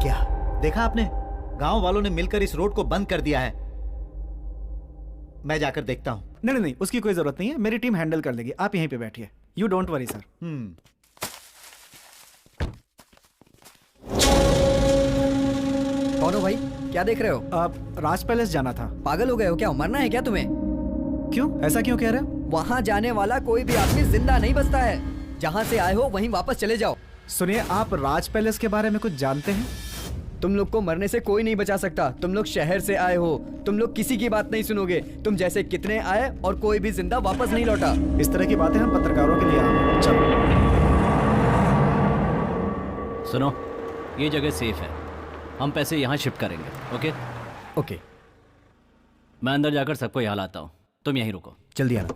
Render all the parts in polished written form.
क्या देखा आपने? गांव वालों ने मिलकर इस रोड को बंद कर दिया है। मैं जाकर देखता हूं। नहीं नहीं, उसकी कोई जरूरत नहीं है, मेरी टीम हैंडल कर लेगी। आप यहीं पे बैठिए, यू डोंट वरी सर। कौन हो भाई? क्या देख रहे हो? आप राज पैलेस जाना था। पागल हो गए हो क्या? मरना है क्या तुम्हें? क्यों, ऐसा क्यों कह रहे हो? वहाँ जाने वाला कोई भी आदमी जिंदा नहीं बचता है। जहाँ से आए हो वहीं वापस चले जाओ। सुनिए, आप राज पैलेस के बारे में कुछ जानते हैं? तुम लोग को मरने से कोई नहीं बचा सकता। तुम लोग शहर से आए हो, तुम लोग किसी की बात नहीं सुनोगे। तुम जैसे कितने आए और कोई भी जिंदा वापस नहीं लौटा। इस तरह की बातें हम पत्रकारों के लिए आए हैं। चलो सुनो, ये जगह सेफ है, हम पैसे यहाँ शिफ्ट करेंगे। ओके ओके, मैं अंदर जाकर सबको यहाँ लाता हूँ, तुम यहीं रुको। जल्दी आना।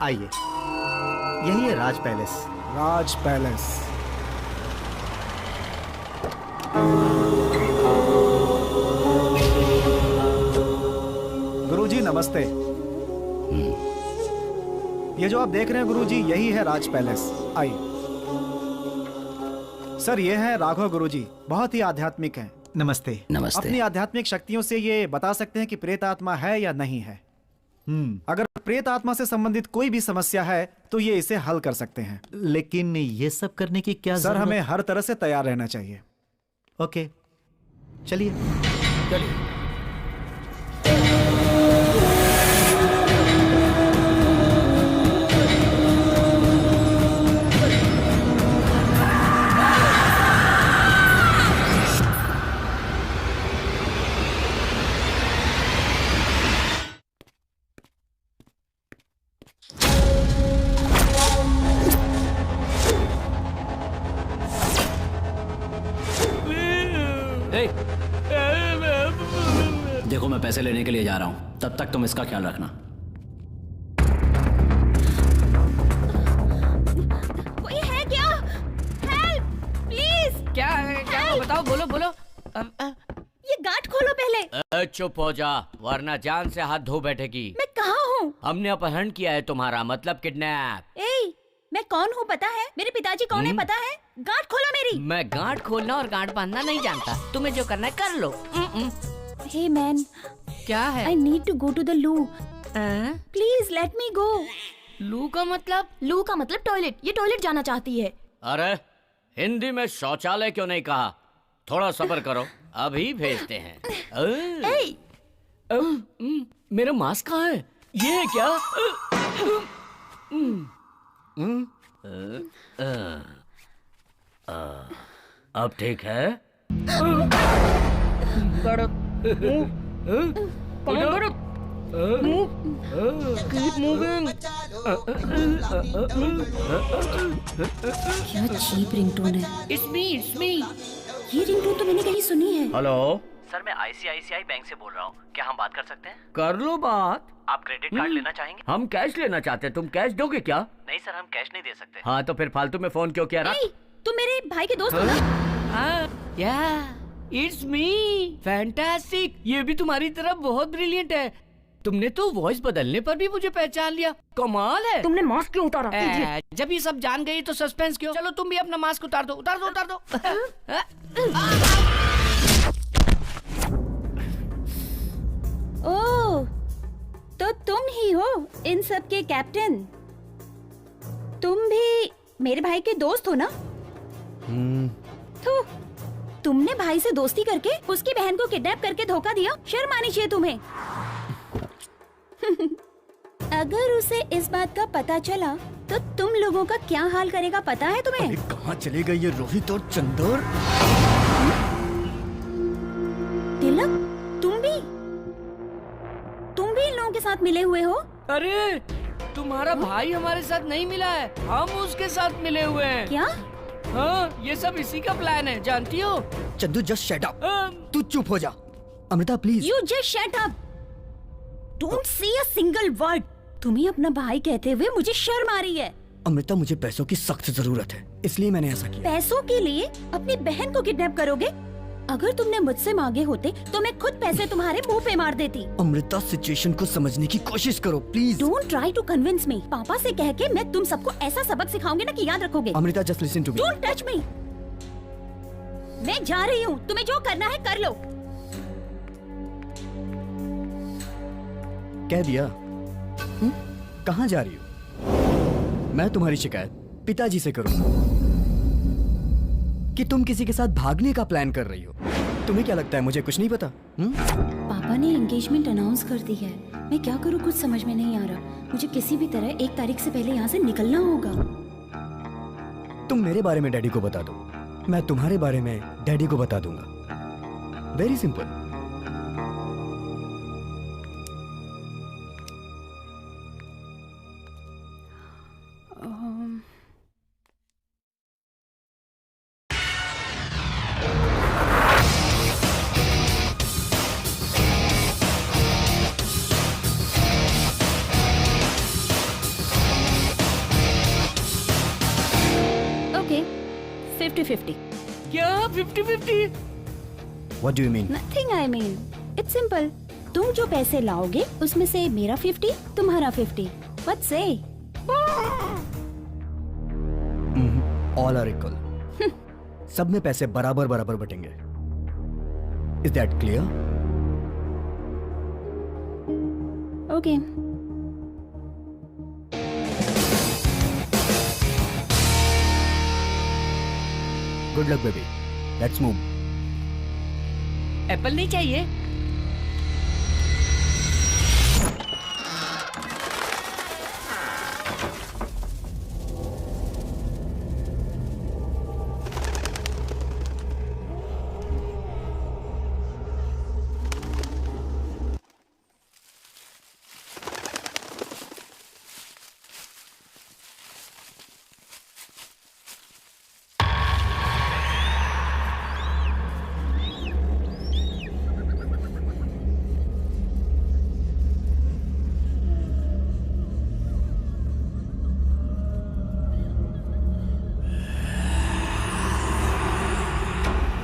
आइए, यही है राज पैलेस। राज पैलेस। गुरुजी नमस्ते। ये जो आप देख रहे हैं गुरुजी, यही है राज पैलेस। आइए। सर, ये है राघव गुरुजी, बहुत ही आध्यात्मिक हैं। नमस्ते। नमस्ते। अपनी आध्यात्मिक शक्तियों से ये बता सकते हैं कि प्रेत आत्मा है या नहीं है। अगर प्रेत आत्मा से संबंधित कोई भी समस्या है तो ये इसे हल कर सकते हैं। लेकिन ये सब करने की क्या सर, हमें हर तरह से तैयार रहना चाहिए। ओके, चलिए। देखो, मैं पैसे लेने के लिए जा रहा हूँ, तब तक तुम इसका ख्याल रखना। कोई है क्या? Help please. क्या है? क्या हुआ? बताओ, बोलो बोलो। ये गार्ड खोलो पहले। चुप हो जा, वरना जान से हाथ धो बैठेगी। मैं कहाँ हूँ? हमने अपहरण किया है तुम्हारा, मतलब किडनैप। ए, मैं कौन हूँ पता है? मेरे पिताजी कौन है पता है? गार्ड खोलो मेरी। मैं गांठ खोलना और गांठ बांधना नहीं जानता, तुम्हें जो करना है कर लो। हे मैन, क्या है? I need to go to the loo. Please let me go. Loo का मतलब? लू का मतलब टॉयलेट। ये टॉयलेट जाना चाहती है। अरे हिंदी में शौचालय क्यों नहीं कहा? थोड़ा सब्र करो, अभी भेजते हैं। मेरा मास्क कहाँ है? ये है क्या? अब ठीक है? क्या चीप रिंगटोन है। It's me. ये रिंगटोन तो मैंने कहीं सुनी है। हेलो सर, मैं ICICI बैंक से बोल रहा हूँ, क्या हम बात कर सकते हैं? कर लो बात। आप क्रेडिट कार्ड लेना चाहेंगे? हम कैश लेना चाहते हैं, तुम कैश दोगे क्या? नहीं सर, हम कैश नहीं दे सकते। हाँ तो फिर फालतू में फोन क्यों किया? ए, तुम मेरे भाई के दोस्त हो ना? It's me. फैंटास्टिक, ये भी तुम्हारी तरह बहुत ब्रिलियंट है। तुमने तो वॉइस बदलने पर भी मुझे पहचान लिया, कमाल है। तुमने मास्क क्यों उतारा? जब ये सब जान गई तो सस्पेंस क्यों? चलो तुम भी अपना मास्क उतार दो। ओह, तो तुम ही हो इन सब के कैप्टन। तुम भी मेरे भाई के दोस्त हो ना? तो तुमने भाई से दोस्ती करके उसकी बहन को किडनैप करके धोखा दिया। शर्म आनी चाहिए तुम्हें। अगर उसे इस बात का पता चला तो तुम लोगों का क्या हाल करेगा पता है तुम्हें? कहाँ चले गए ये रोहित और चंदर? तिलक, तुम भी इन लोगों के साथ मिले हुए हो? अरे तुम्हारा भाई हमारे साथ नहीं मिला है, हम उसके साथ मिले हुए हैं। क्या? हाँ, ये सब इसी का प्लान है, जानती हो? Chandu just shut up. तू चुप हो जा। Amrita please. You just shut up. Don't say a single word. तुम्हें अपना भाई कहते हुए मुझे शर्म आ रही है। अमृता, मुझे पैसों की सख्त जरूरत है, इसलिए मैंने ऐसा किया। पैसों के लिए अपनी बहन को किडनैप करोगे? अगर तुमने मुझसे मांगे होते तो मैं खुद पैसे तुम्हारे मुंह पे मार देती। अमृता, सिचुएशन को समझने की कोशिश करो please. Don't try to convince me. पापा से कह के मैं तुम सबको ऐसा सबक सिखाऊंगी ना कि याद रखोगे। Amrita, just listen to me. Don't touch me. मैं जा रही हूँ, तुम्हें जो करना है कर लो। कह दिया। कहाँ जा रही हो? मैं तुम्हारी शिकायत पिताजी से करूंगा कि तुम किसी के साथ भागने का प्लान कर रही हो। तुम्हें क्या लगता है मुझे कुछ नहीं पता? पापा ने एंगेजमेंट अनाउंस कर दी है। मैं क्या करूँ कुछ समझ में नहीं आ रहा। मुझे किसी भी तरह 1 तारीख से पहले यहाँ से निकलना होगा। तुम मेरे बारे में डैडी को बता दो, मैं तुम्हारे बारे में डैडी को बता दूंगा। Very simple. ओके 50-50। क्या 50-50? What do you mean? Nothing I mean it's simple. तुम जो पैसे लाओगे उसमें से मेरा 50, तुम्हारा 50। व्हाट से? All are equal. सब में पैसे बराबर बराबर बटेंगे। Is that clear? Okay Good luck, baby. Let's move. Apple नहीं चाहिए?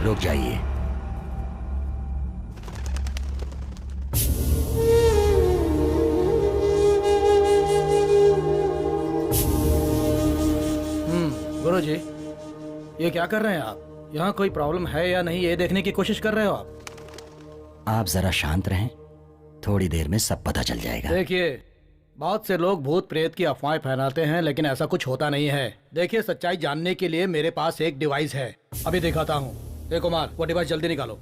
रुक जाइए। गुरुजी, ये क्या कर रहे हैं आप? यहाँ कोई प्रॉब्लम है या नहीं ये देखने की कोशिश कर रहे हो आप? आप जरा शांत रहें, थोड़ी देर में सब पता चल जाएगा। देखिए, बहुत से लोग भूत प्रेत की अफवाहें फैलाते हैं, लेकिन ऐसा कुछ होता नहीं है। देखिए, सच्चाई जानने के लिए मेरे पास एक डिवाइस है, अभी दिखाता हूँ। देखो कुमार, वो डिवाइस जल्दी निकालो।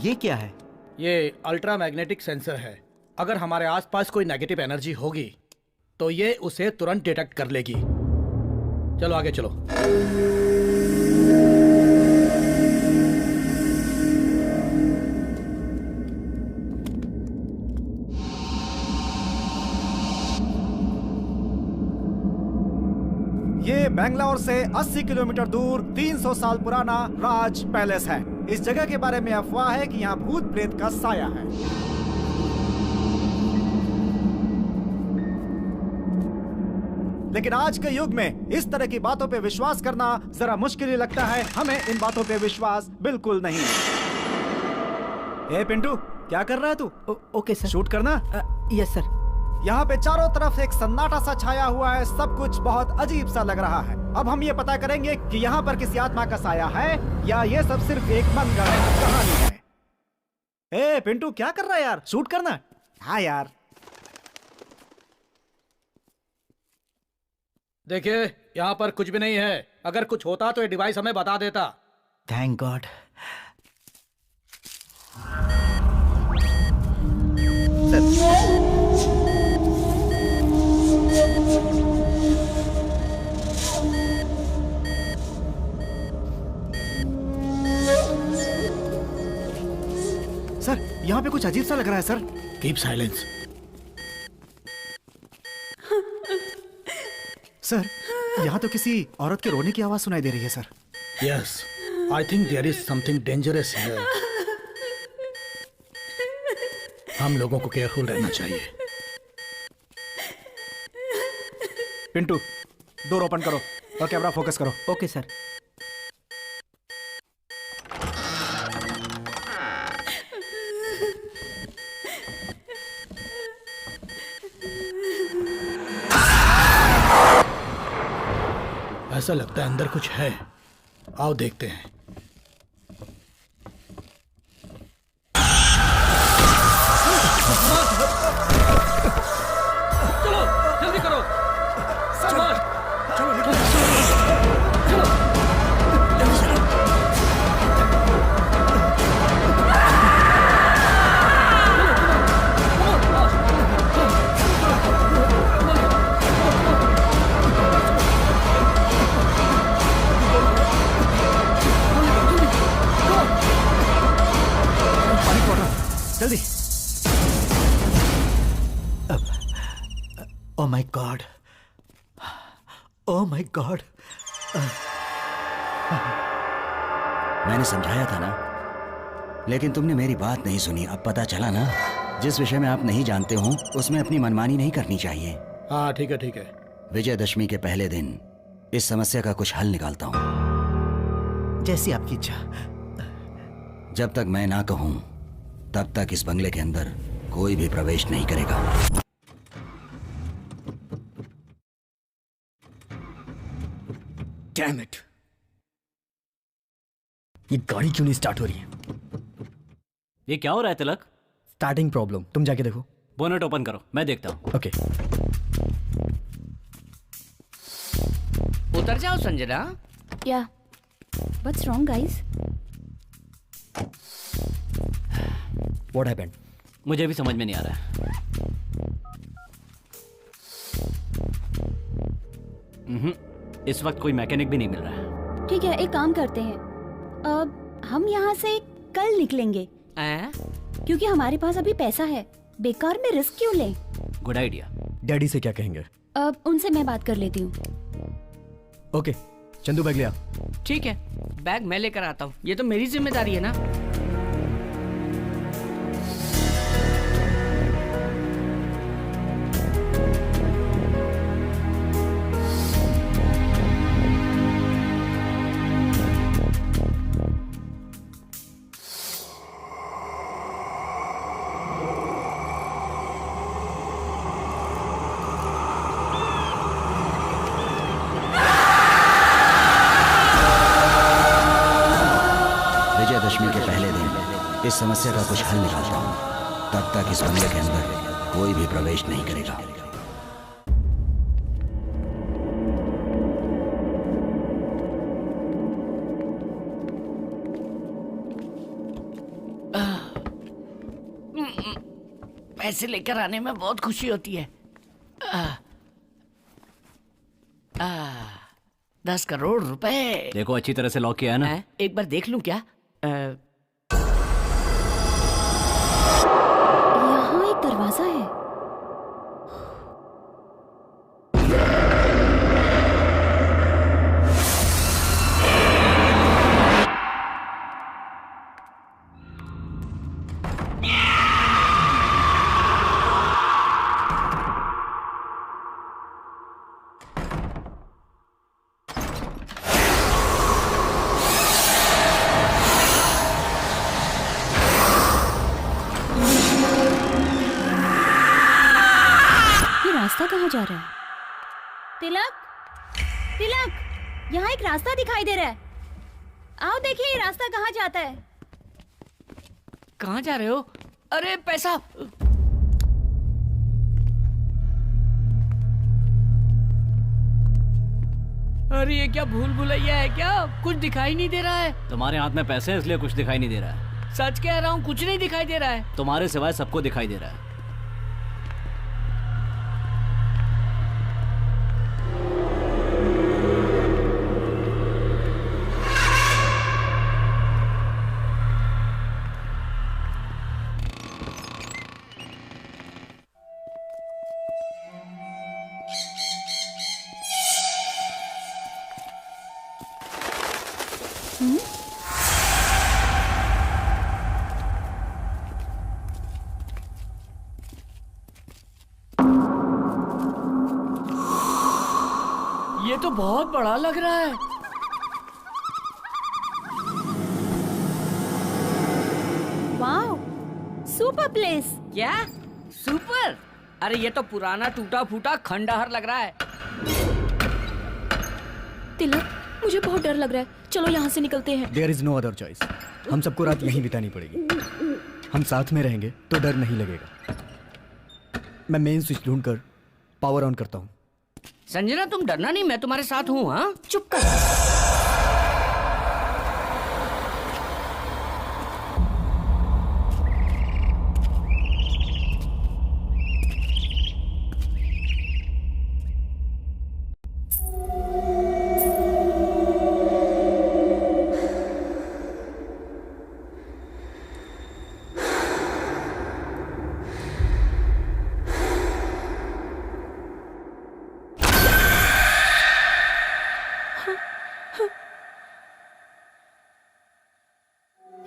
ये क्या है? ये अल्ट्रा मैग्नेटिक सेंसर है। अगर हमारे आसपास कोई नेगेटिव एनर्जी होगी तो ये उसे तुरंत डिटेक्ट कर लेगी। चलो आगे चलो। ये बेंगलोर से 80 किलोमीटर दूर 300 साल पुराना राज पैलेस है। इस जगह के बारे में अफवाह है कि यहाँ भूत प्रेत का साया है। लेकिन आज के युग में इस तरह की बातों पे विश्वास करना जरा मुश्किल ही लगता है। हमें इन बातों पे विश्वास बिल्कुल नहीं है। ए पिंटू, क्या कर रहा है तू? Okay sir. शूट करना। Yes sir. यहाँ पे चारों तरफ एक सन्नाटा सा छाया हुआ है, सब कुछ बहुत अजीब सा लग रहा है। अब हम ये पता करेंगे कि यहाँ पर किसी आत्मा का साया है या ये सब सिर्फ एक मनगढ़ंत कहानी है। ए पिंटू, क्या कर रहा है यार? शूट करना। हाँ यार। देखिए, यहाँ पर कुछ भी नहीं है। अगर कुछ होता तो ये डिवाइस हमें बता देता। Thank God. सर, यहाँ पे कुछ अजीब सा लग रहा है सर। Keep silence. सर, यहाँ तो किसी औरत के रोने की आवाज सुनाई दे रही है sir. Yes, I think there is something dangerous here. हम लोगों को केयरफुल रहना चाहिए। पिंटू, डोर ओपन करो और कैमरा फोकस करो। Okay sir. ऐसा लगता है अंदर कुछ है, आओ देखते हैं। चलो जल्दी करो। जल्दी। Oh my God, oh my God. मैंने समझाया था ना, लेकिन तुमने मेरी बात नहीं सुनी। अब पता चला ना, जिस विषय में आप नहीं जानते हो उसमें अपनी मनमानी नहीं करनी चाहिए। हाँ ठीक है ठीक है। विजयदशमी के पहले दिन इस समस्या का कुछ हल निकालता हूँ। जैसी आपकी इच्छा। जब तक मैं ना कहूं तब तक इस बंगले के अंदर कोई भी प्रवेश नहीं करेगा। डैम इट, ये गाड़ी क्यों नहीं स्टार्ट हो रही है? ये क्या हो रहा है तिलक? स्टार्टिंग प्रॉब्लम, तुम जाके देखो। बोनेट ओपन करो, मैं देखता हूँ। ओके। उतर जाओ संजना। या what's wrong guys? What happened? मुझे भी समझ में नहीं आ रहा है। इस वक्त कोई मैकेनिक भी नहीं मिल रहा है। ठीक है, एक काम करते हैं, अब हम यहाँ से कल निकलेंगे क्योंकि हमारे पास अभी पैसा है। बेकार में रिस्क क्यों लें? Good idea. डैडी से क्या कहेंगे? अब उनसे मैं बात कर लेती हूँ। ओके, चंदू बैग लिया। ठीक है, बैग मैं लेकर आता हूँ, ये तो मेरी जिम्मेदारी है ना। विजयदशमी के पहले दिन इस समस्या का कुछ हल निकालता हूँ। तब तक इस बंगले के अंदर कोई भी प्रवेश नहीं करेगा। पैसे लेकर आने में बहुत खुशी होती है। 10 करोड़ रुपए। देखो अच्छी तरह से लॉक किया है ना? एक बार देख लूं क्या? यहाँ एक दरवाजा है। रास्ता कहाँ जा रहा है? तिलक, तिलक, यहाँ एक रास्ता दिखाई दे रहा है। आओ देखिए ये रास्ता कहाँ जाता है। कहाँ जा रहे हो? अरे पैसा। अरे ये क्या भूल भुलैया है क्या? कुछ दिखाई नहीं दे रहा है। तुम्हारे हाथ में पैसे हैं इसलिए कुछ दिखाई नहीं दे रहा है। सच कह रहा हूँ, कुछ नहीं दिखाई दे रहा है। तुम्हारे सिवाय सबको दिखाई दे रहा है। तो बहुत बड़ा लग रहा है। Wow, super place. क्या सुपर? अरे ये तो पुराना टूटा फूटा खंडहर लग रहा है। तिलक, मुझे बहुत डर लग रहा है, चलो यहाँ से निकलते हैं। There is no other choice. हम सबको रात यहीं बितानी पड़ेगी। हम साथ में रहेंगे तो डर नहीं लगेगा। मैं मेन स्विच ढूंढकर पावर ऑन करता हूँ। संजना तुम डरना नहीं, मैं तुम्हारे साथ हूँ। हाँ चुप कर।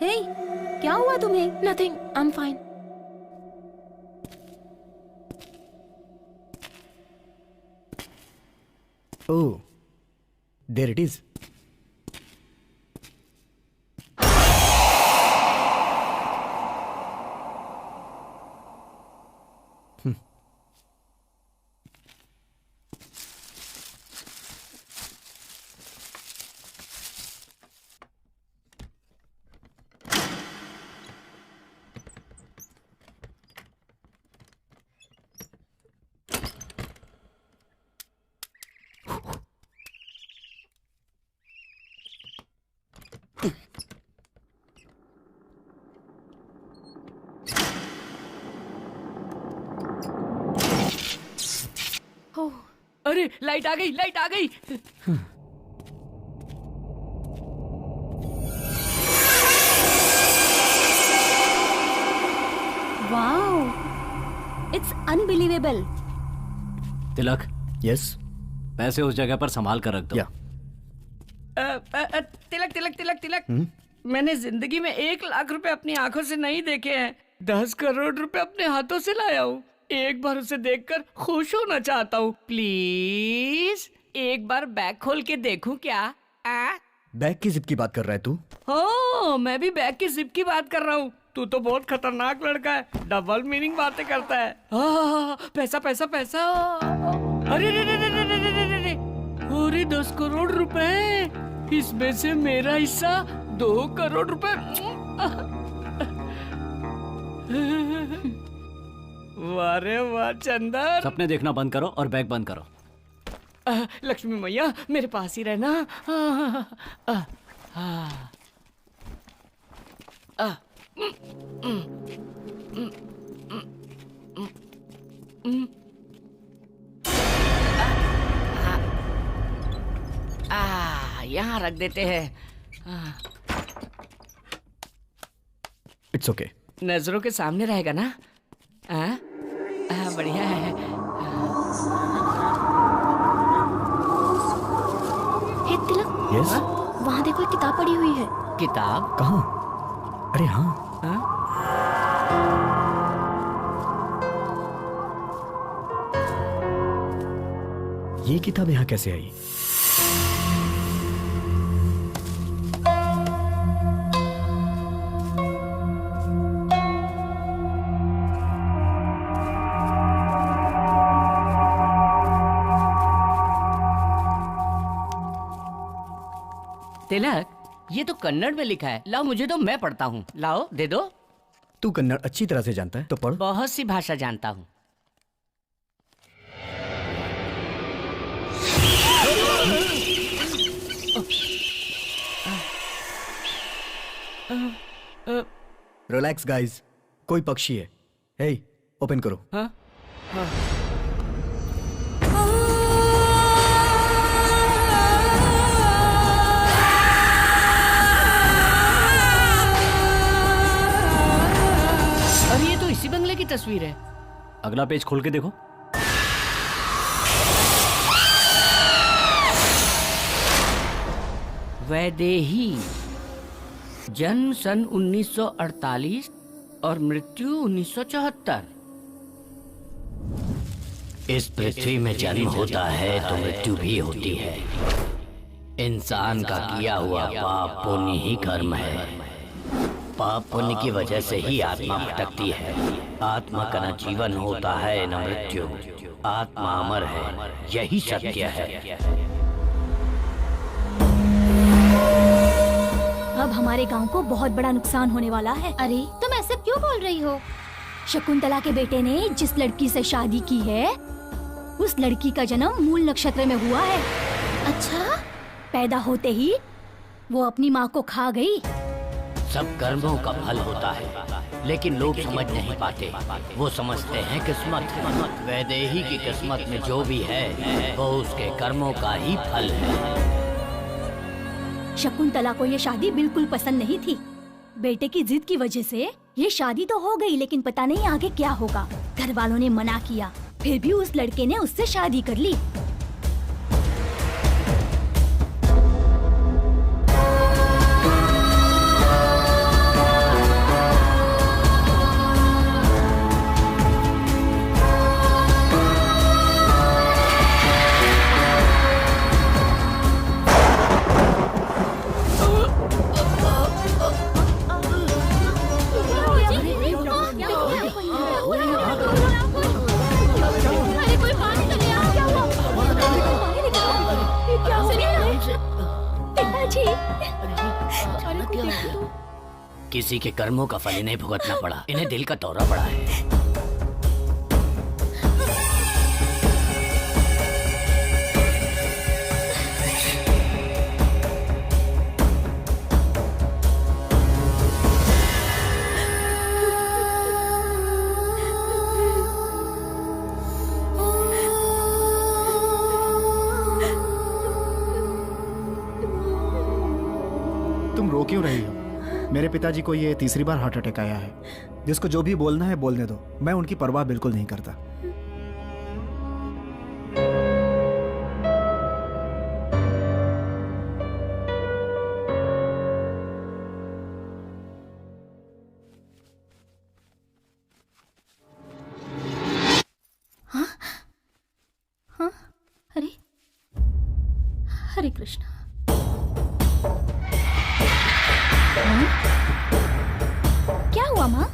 हे, क्या हुआ तुम्हें? Nothing, I am fine. Oh, there it is. अरे लाइट आ गई, लाइट आ गई। Wow, it's unbelievable. Tilak, yes, पैसे उस जगह पर संभाल कर रख दो। या तिलक तिलक तिलक तिलक, मैंने जिंदगी में 1 लाख रुपए अपनी आंखों से नहीं देखे हैं। 10 करोड़ रुपए अपने हाथों से लाया हूँ। एक बार उसे देखकर खुश होना चाहता हूँ। प्लीज एक बार बैग खोल के देखूं क्या? बैग की जिप की बात कर रहा है तू? हाँ, मैं भी बैग की जिप की बात कर रहा हूँ। तू तो बहुत खतरनाक लड़का है, डबल मीनिंग बातें करता है। पैसा पैसा पैसा। अरे रे रे रे रे रे रे रे रे। अरे 10 करोड़ रुपए, इसमें से मेरा हिस्सा 2 करोड़ रुपए। वाह रे वाह चंदर। सपने देखना बंद करो और बैग बंद करो। लक्ष्मी मैया मेरे पास ही रहना। यहाँ रख देते हैं। It's okay. नजरों के सामने रहेगा ना? बढ़िया है। हे तिलक, यस, वहाँ देखो एक किताब पड़ी हुई है। किताब? कहाँ? अरे हाँ, ये किताब यहाँ कैसे आई? तिलक, ये तो कन्नड़ में लिखा है। लाओ मुझे दो, मैं पढ़ता हूँ। लाओ दे दो। तू कन्नड़ अच्छी तरह से जानता है तो पढ़। बहुत सी भाषा जानता हूँ। रिलैक्स गाइस, कोई पक्षी है। हे, ओपन करो। हाँ? हाँ। अरे ये तो इसी बंगले की तस्वीर है। अगला पेज खोल के देखो। वैदेही, जन्म सन 1948 और मृत्यु 1974। इस पृथ्वी में जन्म होता है तो मृत्यु भी होती है। इंसान का किया हुआ पाप पुण्य ही कर्म है। पाप पुण्य की वजह से ही आत्मा भटकती है। आत्मा का न जीवन होता है न मृत्यु। आत्मा अमर है, यही सत्य है। अब हमारे गांव को बहुत बड़ा नुकसान होने वाला है। अरे तुम ऐसे क्यों बोल रही हो? शकुंतला के बेटे ने जिस लड़की से शादी की है, उस लड़की का जन्म मूल नक्षत्र में हुआ है। अच्छा, पैदा होते ही वो अपनी माँ को खा गई। सब कर्मों का फल होता है, लेकिन लोग समझ नहीं पाते। वो समझते हैं किस्मत। वैदेही की किस्मत में जो भी है वो उसके कर्मों का ही फल है। शकुंतला को ये शादी बिल्कुल पसंद नहीं थी। बेटे की जिद की वजह से ये शादी तो हो गई, लेकिन पता नहीं आगे क्या होगा। घर वालों ने मना किया, फिर भी उस लड़के ने उससे शादी कर ली। किसी के कर्मों का फल इन्हें भुगतना पड़ा। इन्हें दिल का दौरा पड़ा है। तुम रो क्यों रही हो? मेरे पिताजी को ये तीसरी बार हार्ट अटैक आया है। जिसको जो भी बोलना है बोलने दो, मैं उनकी परवाह बिल्कुल नहीं करता। हाँ? अरे हरे कृष्णा। क्या हुआ माँ?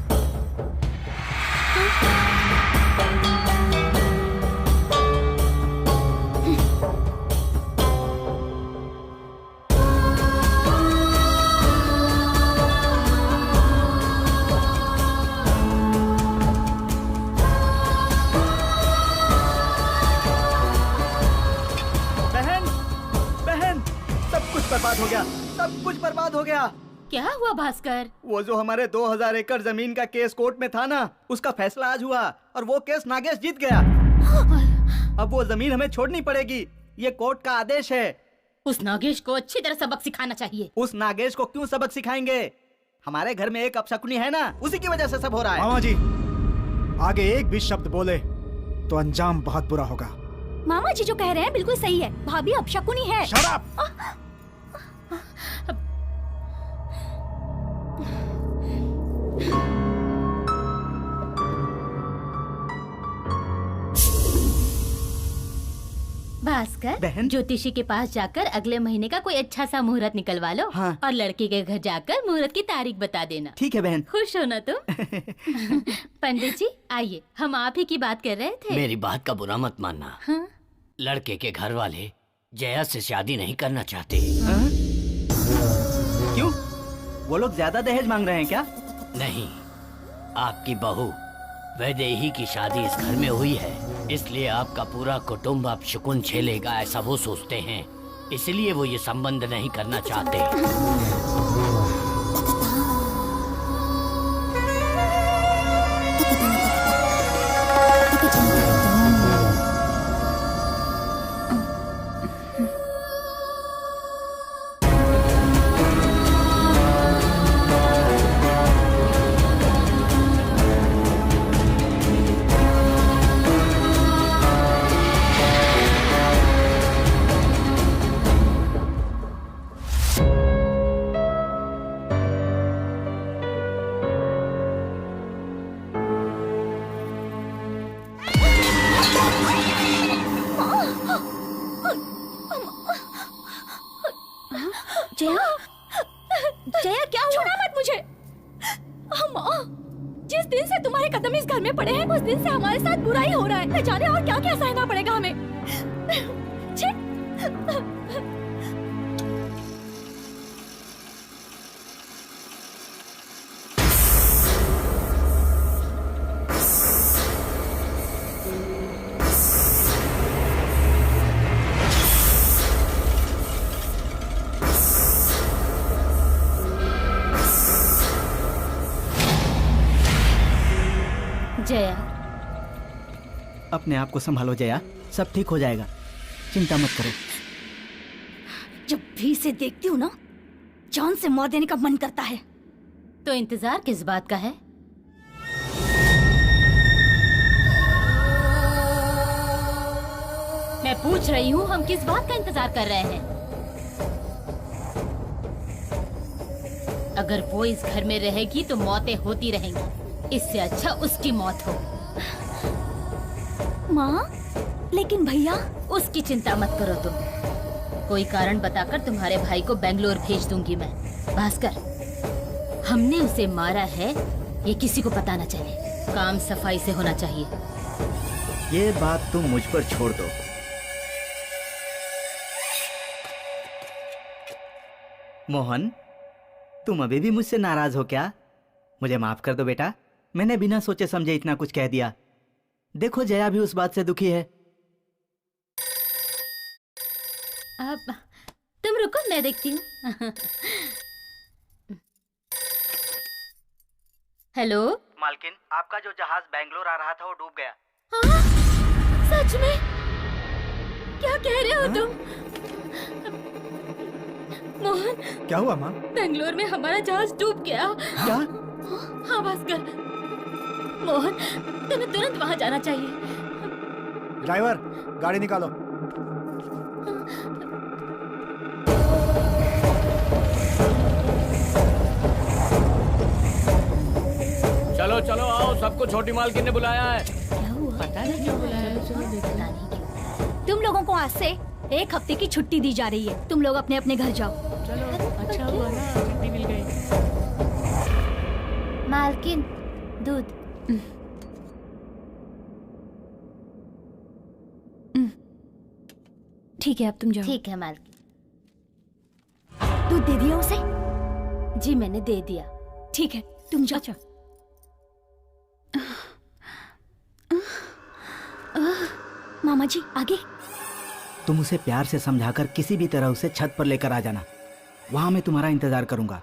बहन, बहन, सब कुछ बर्बाद हो गया। सब कुछ बर्बाद हो गया। क्या हुआ भास्कर? वो जो हमारे 2000 एकड़ जमीन का केस कोर्ट में था ना, उसका फैसला आज हुआ और वो केस नागेश जीत गया। अब वो जमीन हमें छोड़नी पड़ेगी, ये कोर्ट का आदेश है। उस नागेश को अच्छी तरह सबक सिखाना चाहिए। उस नागेश को क्यों सबक सिखाएंगे? हमारे घर में एक अपशकुनी है ना, उसी की वजह से सब हो रहा है। मामा जी, आगे एक भी शब्द बोले तो अंजाम बहुत बुरा होगा। मामा जी जो कह रहे हैं बिल्कुल सही है। भाभी अपशकुनी है। शराब। भास्कर, बहन? ज्योतिषी के पास जाकर अगले महीने का कोई अच्छा सा मुहूर्त निकलवा लो। हाँ। और लड़की के घर जाकर मुहूर्त की तारीख बता देना। ठीक है बहन। खुश हो ना तुम? पंडित जी आइए, हम आप ही की बात कर रहे थे। मेरी बात का बुरा मत मानना। हाँ? लड़के के घर वाले जया से शादी नहीं करना चाहते। क्यों? वो लोग ज्यादा दहेज मांग रहे हैं क्या? नहीं, आपकी बहू वैदेही की शादी इस घर में हुई है, इसलिए आपका पूरा कुटुंब अब शकुन झेलेगा, ऐसा वो सोचते हैं। इसलिए वो ये संबंध नहीं करना चाहते। जिस दिन से तुम्हारे कदम इस घर में पड़े हैं, उस दिन से हमारे साथ बुराई हो रहा है। न जाने और क्या क्या सहना पड़ेगा हमें। छी! जया, अपने आप को संभालो जया, सब ठीक हो जाएगा, चिंता मत करो। जब भी इसे देखती हूँ ना, जान से मार देने का मन करता है। तो इंतजार किस बात का है? मैं पूछ रही हूँ, हम किस बात का इंतजार कर रहे हैं? अगर वो इस घर में रहेगी तो मौतें होती रहेंगी। इससे अच्छा उसकी मौत हो। माँ, लेकिन भैया। उसकी चिंता मत करो तुम। कोई कारण बताकर तुम्हारे भाई को बेंगलोर भेज दूंगी मैं। भास्कर, हमने उसे मारा है, ये किसी को पता न चले। काम सफाई से होना चाहिए। ये बात तुम मुझ पर छोड़ दो। मोहन, तुम अभी भी मुझसे नाराज हो क्या? मुझे माफ कर दो बेटा, मैंने बिना सोचे समझे इतना कुछ कह दिया। देखो जया भी उस बात से दुखी है। अब तुम रुको, मैं देखती हूँ। हेलो मालकिन, आपका जो जहाज बेंगलोर आ रहा था वो डूब गया। हाँ? सच में? क्या कह रहे हो तुम? मोहन, क्या हुआ माँ? बेंगलोर में हमारा जहाज डूब गया। क्या? हाँ भास्कर, मोहन तुम्हें तुरंत वहाँ जाना चाहिए। ड्राइवर, गाड़ी निकालो। चलो चलो आओ, सबको छोटी मालकिन ने बुलाया है। क्या हुआ? पता नहीं क्यों बुलाया है। पता नहीं क्यों। तुम लोगों को आज से 1 हफ्ते की छुट्टी दी जा रही है। तुम लोग अपने अपने घर जाओ। चलो, अच्छा हुआ ना, छुट्टी मिल गई। मालकिन, दूध। ठीक है, अब तुम जाओ। ठीक है मालकिन। दूध दे दिया उसे? जी मैंने दे दिया। ठीक है, तुम जाओ। अच्छा। मामा जी, आगे। तुम उसे प्यार से समझाकर किसी भी तरह उसे छत पर लेकर आ जाना। वहां मैं तुम्हारा इंतजार करूंगा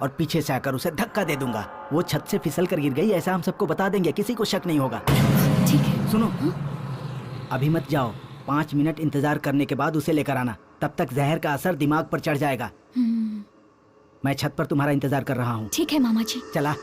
और पीछे से आकर उसे धक्का दे दूंगा। वो छत से फिसल कर गिर गई, ऐसा हम सबको बता देंगे, किसी को शक नहीं होगा। ठीक है। सुनो, अभी मत जाओ, 5 मिनट इंतजार करने के बाद उसे लेकर आना। तब तक जहर का असर दिमाग पर चढ़ जाएगा। मैं छत पर तुम्हारा इंतजार कर रहा हूँ। ठीक है मामा जी। चला।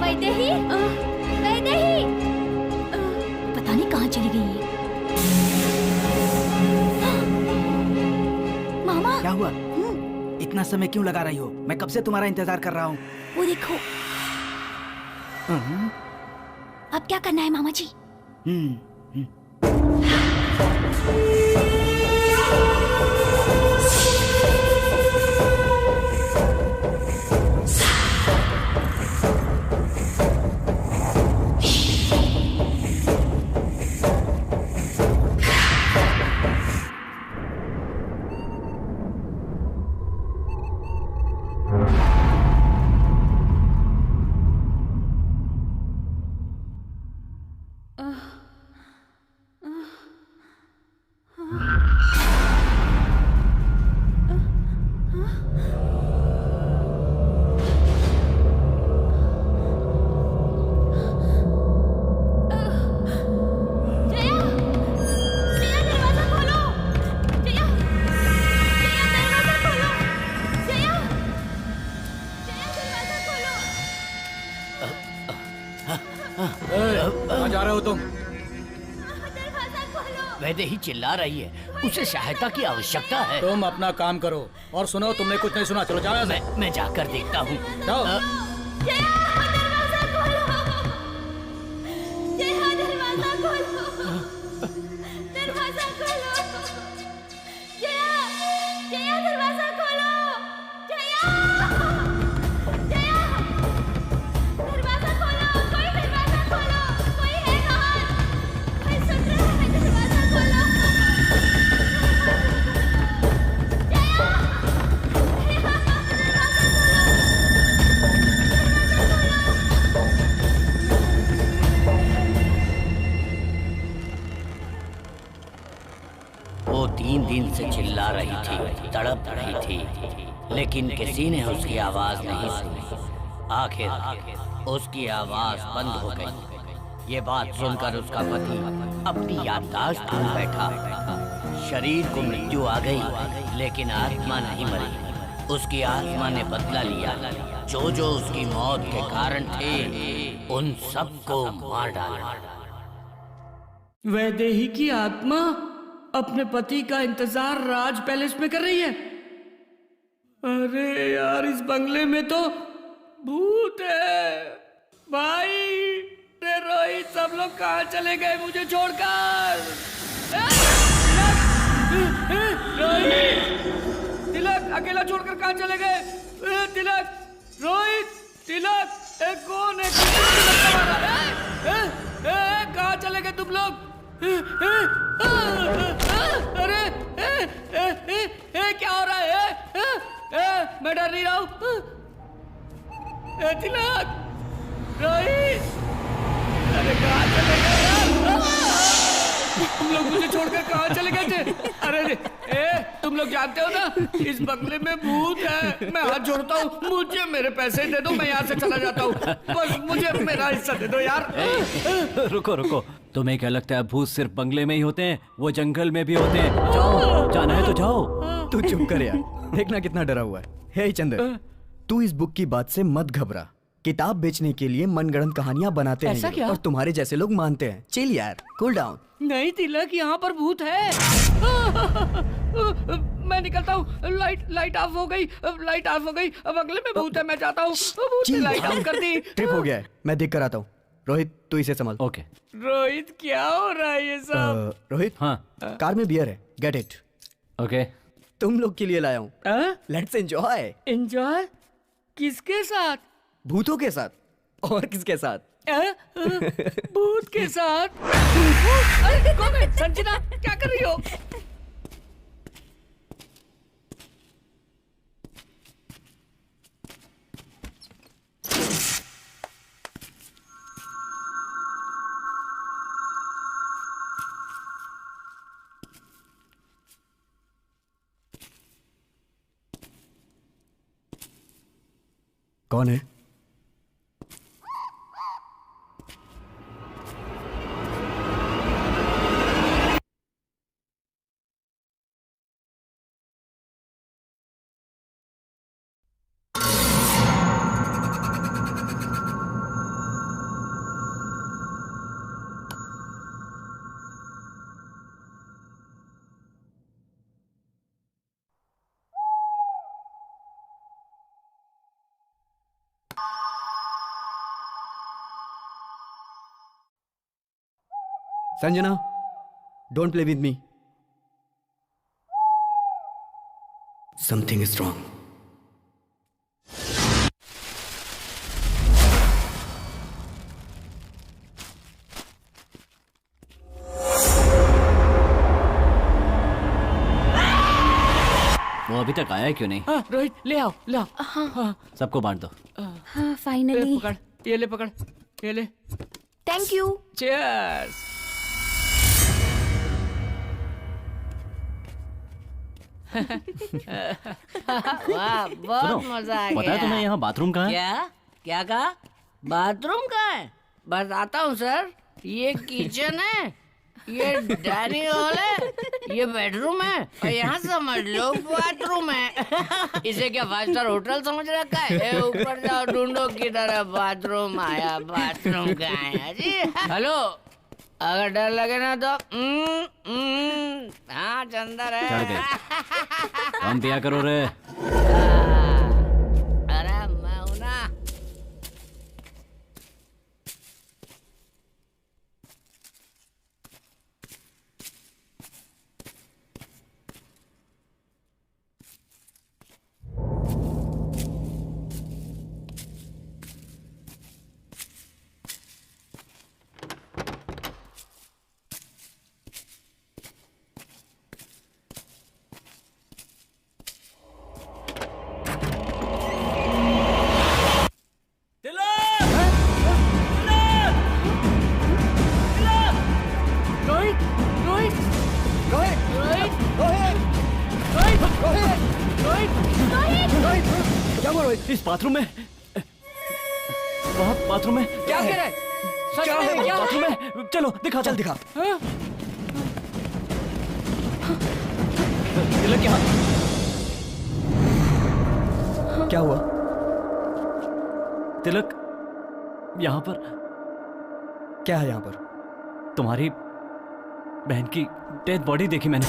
वैदेही, वैदेही, पता नहीं कहाँ चली गई है। मामा, क्या हुआ? इतना समय क्यों लगा रही हो? मैं कब से तुम्हारा इंतजार कर रहा हूँ। वो देखो। अब क्या करना है मामा जी? कहाँ जा रहे हो तुम? वैदेही चिल्ला रही है, उसे सहायता की आवश्यकता है। तुम अपना काम करो। और सुनो, तुमने कुछ नहीं सुना, चलो जाओ यहाँ से। मैं जाकर देखता हूँ। जाओ। वो 3 दिन से चिल्ला रही थी, तड़प रही थी, लेकिन किसी ने उसकी आवाज नहीं सुनी। आखिर उसकी आवाज बंद हो गई। ये बात सुनकर उसका पति अपनी याददाश्त खो बैठा। शरीर को मृत्यु आ गई, लेकिन आत्मा नहीं मरी। उसकी आत्मा ने बदला लिया। जो जो उसकी मौत के कारण थे, उन सबको मार डाला। वैदेही की आत्मा अपने पति का इंतजार राज पैलेस में कर रही है। अरे यार, इस बंगले में तो भूत है। भाई रे रोहित, सब लोग कहाँ चले गए मुझे छोड़कर? रोहित, तिलक अकेला छोड़कर कहाँ चले गए? तिलक, रोहित, तिलक, कौन है? कहाँ चले गए तुम लोग? अरे क्या हो रहा है? मैं डर नहीं रहा हूँ। तिलक, रोहित, अरे कहाँ चले गए यार? तुम लोग मुझे छोड़कर कहाँ चले गए थे? अरे तुम लोग जानते हो ना, इस बंगले में भूत है। मैं हाथ जोड़ता हूँ, मुझे मेरे पैसे दे दो, मैं यहाँ से चला जाता हूँ। बस मुझे मेरा हिस्सा दे दो यार। रुको रुको, तुम्हें क्या लगता है भूत सिर्फ बंगले में ही होते हैं? वो जंगल में भी होते हैं। जाओ, जाना है तो जाओ। तू चुप कर यार, देखना कितना डरा हुआ है। हे चंदर, तू इस बुक की बात से मत घबरा। किताब बेचने के लिए मनगढ़ंत कहानियां बनाते हैं ऐसा ये क्या? और तुम्हारे जैसे लोग मानते हैं। चिल यार, कूल डाउन। नहीं तिलक, यहाँ पर भूत है। मैं निकलता हूँ। लाइट ऑफ हो गई, लाइट ऑफ हो गई। अब अगले में भूत है, मैं जाता हूँ। भूत ने लाइट ऑफ कर दी। ट्रिप हो गया है, मैं देख कर आता हूँ। रोहित, तू इसे संभाल। ओके। रोहित, क्या हो रहा है ये सब? रोहित, हाँ, कार में बियर है, गेट इट। ओके। तुम लोग के लिए लाया हूँ, लेट्स एंजॉय। एंजॉय? किसके साथ? भूतों के साथ। और किसके साथ? भूत के साथ? अरे कौन है? संजना, क्या कर रही हो? कौन है? Sanjana, don't play with me. Something is wrong. वो अभी तक आया है क्यों नहीं? रोहित, ले आओ, ले आओ। हाँ, सबको बांट दो। हाँ, फाइनली। पकड़, ये ले, पकड़, ये ले। Thank you. चीयर्स। वाह, बहुत मजा आ गया। पता है तुम्हें यहाँ बाथरूम कहाँ है? क्या क्या कहा? बाथरूम कहाँ है? बताता हूँ सर, ये किचन है ये डाइनिंग हॉल है, ये बेडरूम है और यहाँ समझ लो बाथरूम है। इसे क्या 5 स्टार होटल समझ रखा है? ए, ऊपर जाओ ढूंढो किधर है बाथरूम। आया बाथरूम कहाँ है जी? हेलो, अगर डर लगे ना तो हाँ अंदर है। चढ़ गए। काम दिया करो रे। अरे मैं हूं ना। रोहित, रोहित, रोहित रोहित, रोहित रोहित, रोहित रोहित क्या हुआ रोहित? इस बाथरूम में, वहाँ बाथरूम में क्या कह रहा है? सच क्या में है क्या बाथरूम में? चलो दिखा, चल दिखा। हाँ? तिलक यहाँ। क्या हुआ? तिलक यहाँ पर क्या है यहाँ पर? तुम्हारी बहन की डेड बॉडी देखी मैंने।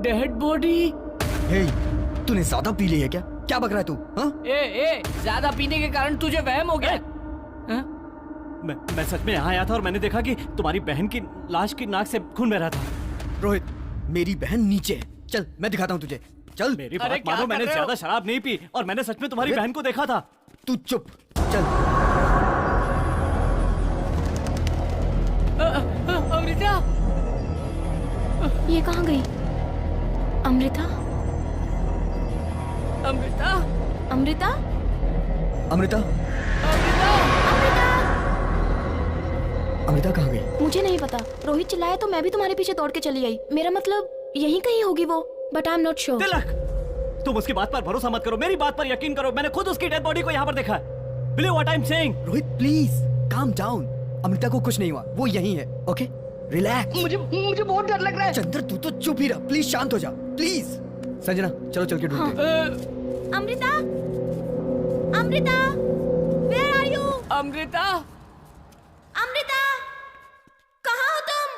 Dead body? हे, तूने ज्यादा पी ली है क्या? क्या बक रहा है तू? हाँ? ए, ज्यादा पीने के कारण तुझे वहम हो गया? हाँ? मैं सच में यहाँ आया था और मैंने देखा कि तुम्हारी बहन की लाश की नाक से खून बह रहा था। रोहित, मेरी बहन नीचे है। चल मैं दिखाता हूँ तुझे। चल। मेरी अरे बात क्या मानो, कर मैंने रहे हो? ज्यादा शराब नहीं पी और मैंने सच में तुम्हारी बहन को देखा था। तू चुप। चल। अमृता, ये कहाँ गई? अमृता? अमृता, अमृता? अमृता? अमृता, अमृता कहाँ गई? मुझे नहीं पता। रोहित चिल्लाया तो मैं भी तुम्हारे पीछे दौड़ के चली आई। मेरा मतलब यहीं कहीं होगी वो, but I am not sure. Tilak, तुम उसकी बात पर भरोसा मत करो, मेरी बात पर यकीन करो। मैंने खुद उसकी डेड बॉडी को यहाँ पर देखा है। Believe what I am saying. Rohit please calm down. Amrita को कुछ नहीं हुआ, वो यहीं है। Okay relax. मुझे बहुत डर लग रहा है। चंद्र तू तो चुप ही रह, प्लीज शांत हो जा प्लीज। संजना चलो चल के ढूंढते हैं। Amrita? Amrita? Where are you? Amrita, Amrita? कहाँ हो तुम?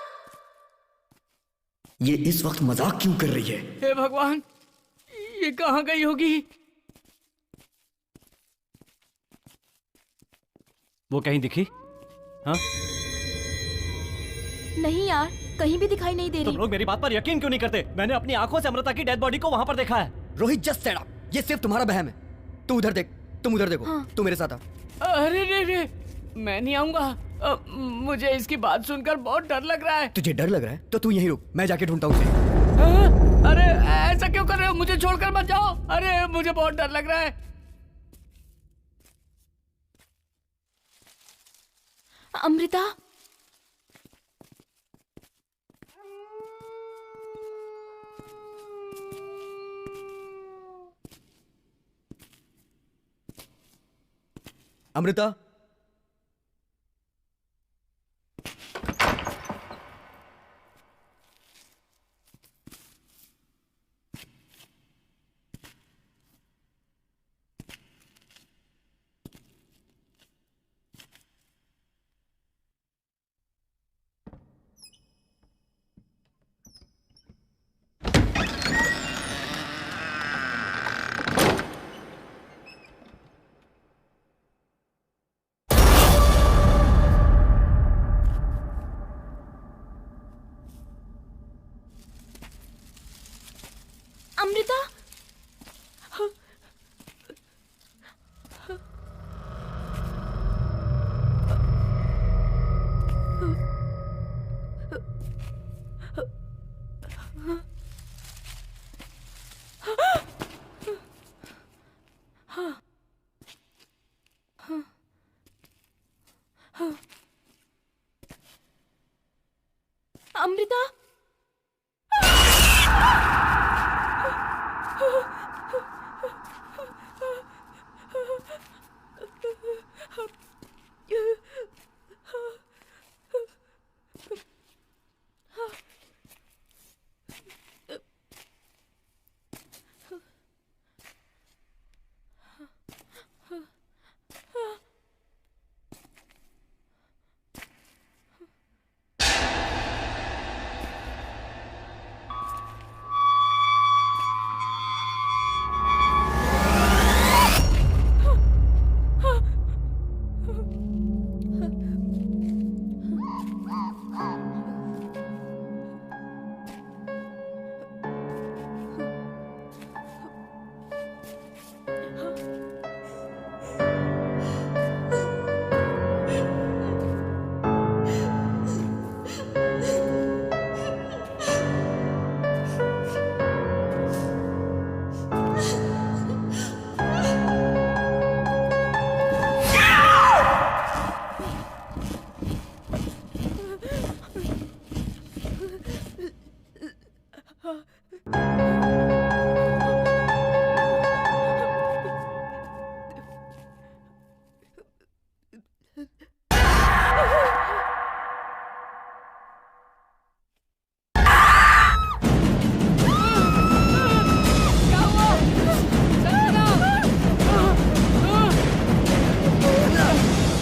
ये इस वक्त मजाक क्यों कर रही है? हे भगवान, ये कहाँ गई होगी? वो कहीं दिखी? हाँ? नहीं यार, कहीं भी दिखाई नहीं दे तुम रही। लोग मेरी बात पर यकीन क्यों नहीं करते? मैंने अपनी आंखों से अमृता की डेड बॉडी को वहां पर देखा है। रोहित जस्ट सेट अप, ये सिर्फ तुम्हारा वहम है। तू उधर देख, तुम उधर देखो। हाँ। तू मेरे साथ आ। अरे रे, मैं नहीं आऊंगा। मुझे इसकी बात सुनकर बहुत डर लग रहा है। तुझे डर लग रहा है तो तू यहीं रुक, मैं जाके ढूंढता हूँ उसे। हाँ? अरे ऐसा क्यों कर रहे हो? मुझे छोड़कर मत जाओ। अरे मुझे बहुत डर लग रहा है। अमृता? अमृता? अमृता?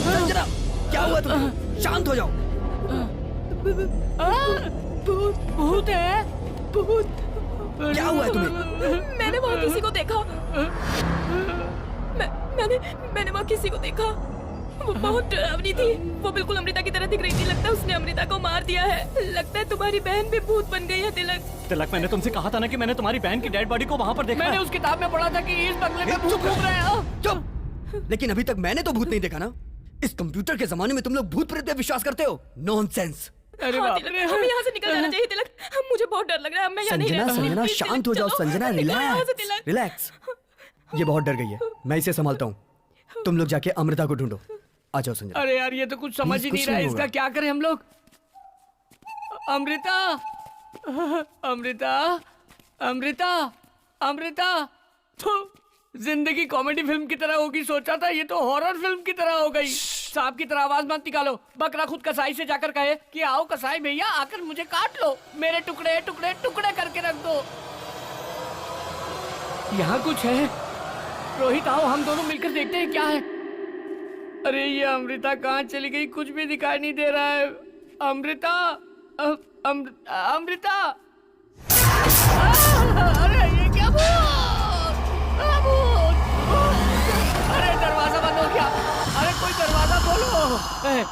संजना, क्या हुआ तुम्हें? शांत हो जाओ। भूत भूत है, भूत। क्या हुआ है तुम्हें? मैंने वहाँ किसी को देखा। मैंने वहाँ किसी को देखा। वो बहुत डरावनी थी। वो बिल्कुल अमृता की तरह दिख रही थी। लगता है उसने अमृता को मार दिया है। लगता है तुम्हारी बहन भी भूत बन गई है तिलक। तिलक, मैंने तुमसे कहा था ना कि मैंने तुम्हारी बहन की डेड बॉडी को वहाँ पर देखा मैंने है। उस किताब में पढ़ा था कि इस बंगले में भूत घूम रहे हैं। चुप। लेकिन अभी तक मैंने तो भूत नहीं देखा ना। इस कंप्यूटर के जमाने में तुम लोग भूत प्रेत पे विश्वास करते हो? नॉनसेंस। अरे हाँ, बाप तिलक, रे। हमें यहाँ से निकल जाना चाहिए तिलक। मुझे बहुत डर लग रहा है। मैं यहाँ नहीं संजना, रह सकती। संजना, प्लीज, शांत हो तिलक, जाओ। चलो। संजना, निकलो यहाँ से, रिलैक्स, तिलक। रिलैक्स। ये बहुत डर गई है। मैं इसे संभालता हूँ। तुम लोग जाके अमृता को ढूंढो। आ जाओ संजना। अरे यार, ये तो कुछ समझ ही कुछ नहीं रहा है। नहीं इसका होगा। क्या करें हम लोग? अमृता, अमृता, अमृता, अमृता। तो जिंदगी कॉमेडी फिल्म की तरह होगी सोचा था, ये तो हॉरर फिल्म की तरह हो गई। सांप की तरह आवाज मत निकालो। बकरा खुद कसाई से जाकर कहे कि आओ कसाई भैया, आकर मुझे काट लो, मेरे टुकड़े टुकड़े टुकड़े करके रख दो। यहाँ कुछ है। रोहित आओ, हम दोनों मिलकर देखते हैं क्या है। अरे ये अमृता कहाँ चली गई? कुछ भी दिखाई नहीं दे रहा है। अमृता, अमृता। अरे ये क्या भूत? अरे दरवाजा बंद हो गया। अरे कोई दरवाजा खोलो।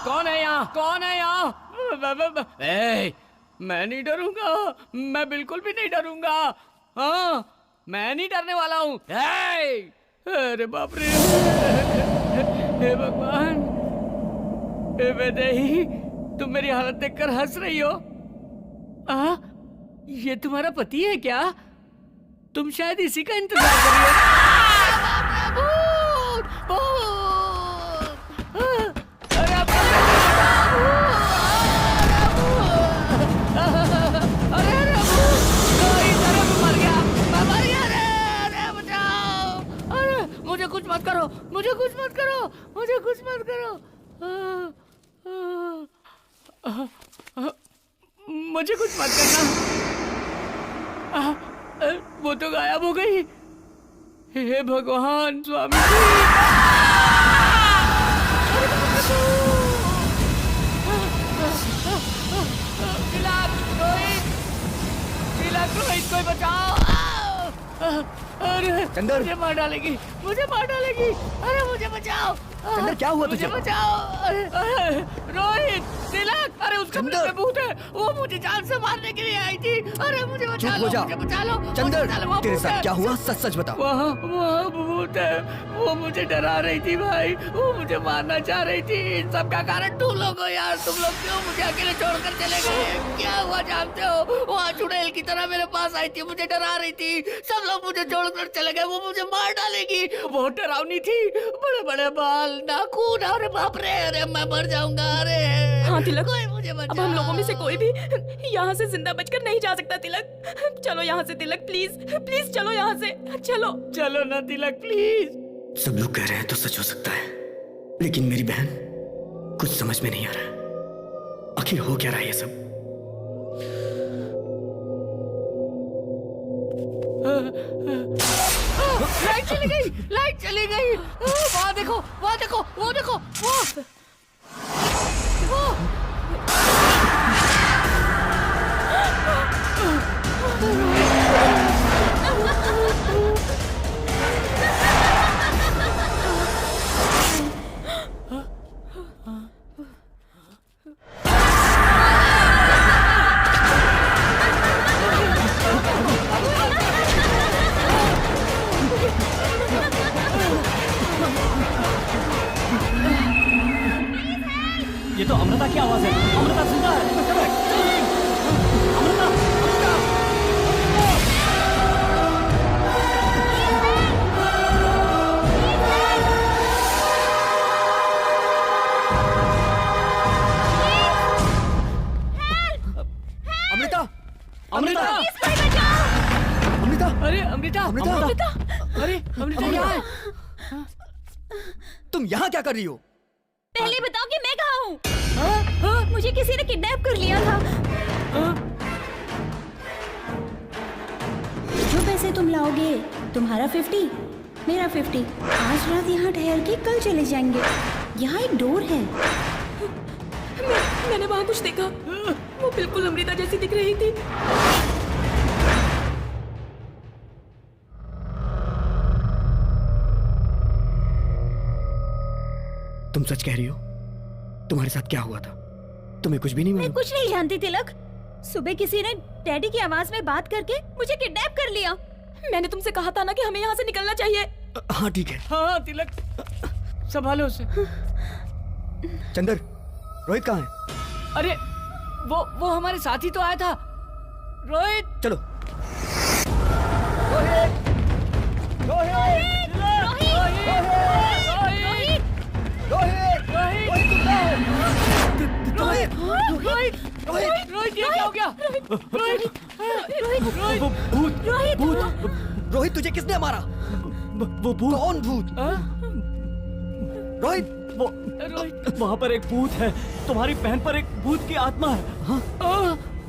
कौन है यहाँ? कौन है यहाँ? मैं नहीं डरूंगा। मैं बिल्कुल भी नहीं डरूंगा। हाँ, मैं नहीं डरने वाला हूँ। अरे बाप रे। हे भगवान, हे वैदेही, तुम मेरी हालत देखकर हंस रही हो? ये तुम्हारा पति है क्या? तुम शायद इसी का इंतजार कर रही हो। अरे मर गया, मैं मर गया। अरे बचाओ। अरे मुझे कुछ मत करो, मुझे कुछ मत करो, मुझे कुछ मत करो। मुझे कुछ मत करना। वो तो गायब हो गई। हे भगवान, स्वामी रोहित, कोई बचाओ। अरे चंदर, मुझे मार डालेगी, मुझे मार डालेगी। अरे मुझे बचाओ। चंदर, क्या हुआ तुझे? मुझे बचाओ। अरे रोहित, तिलक, अरे उसका चंदर, भूत है। वो मुझे जान से मारने के लिए आई थी। अरे मुझे बचा चुप लो, हो जा। मुझे बचा लो। चंदर, वहाँ तेरे भूत साथ है। क्या हुआ? सच सच बता। वहाँ भूत है। वो मुझे डरा रही थी भाई। वो मुझे मारना चाह रही थी। इन सब का कारण तुम लोग हो यार। तुम लोग क्यों मुझे अकेले छोड़कर चले गए? क्या हुआ जानते हो? वहाँ चुड़ैल की तरह मेरे पास आई थी, मुझे डरा रही थी। सब लोग मुझे छोड़कर चले गए। वो मुझे मार डालेगी। बहुत डरावनी थी, बड़े बड़े बाल, नाखून। अरे बाप रे, अरे मैं मर जाऊंगा। अरे हाँ तिलक, कोई मुझे अब बचाओ। हम लोगों में से कोई भी यहाँ से जिंदा बचकर नहीं जा सकता तिलक। चलो यहाँ से तिलक, प्लीज प्लीज चलो यहाँ से। चलो चलो ना तिलक, प्लीज। सब लोग कह रहे हैं तो सच हो सकता है, लेकिन मेरी बहन, कुछ समझ में नहीं आ रहा। आखिर हो क्या रहा है ये सब? लाइट चली गई, लाइट चली गई। वहाँ देखो, वहाँ देखो, वो देखो, वो। ये तो अमृता की आवाज है। अमृता जिंदा है। अमृता, अमृता। अमृता, अमृता अमृता अरे अमृता अमृता अरे अमृता क्या है? तुम यहाँ क्या कर रही हो? पहले बताओ कि मैं कहाँ हूँ? मुझे किसी ने किडनैप कर लिया था। जो पैसे तुम लाओगे तुम्हारा 50, मेरा 50। आज रात यहाँ ठहर के कल चले जाएंगे। यहाँ एक डोर है। मैंने वहाँ कुछ देखा, वो बिल्कुल अमृता जैसी दिख रही थी। तुम सच कह रही हो? तुम्हारे साथ क्या हुआ था? तुम्हें कुछ भी नहीं मैं मालूम? कुछ नहीं जानती तिलक। सुबह किसी ने डैडी की आवाज में बात करके मुझे किडनैप कर लिया। मैंने तुमसे कहा था ना कि हमें यहाँ से निकलना चाहिए। हाँ ठीक है। हाँ तिलक, संभालो उसे। चंदर, रोहित कहाँ है? अरे वो हमारे साथ ही तो आया था। रोहित चलो। रोहित ये क्या हो गया? रोहित तुझे किसने मारा? वो भूत। कौन भूत? रोहित रोहित वहाँ पर एक भूत है। तुम्हारी बहन पर एक भूत की आत्मा है।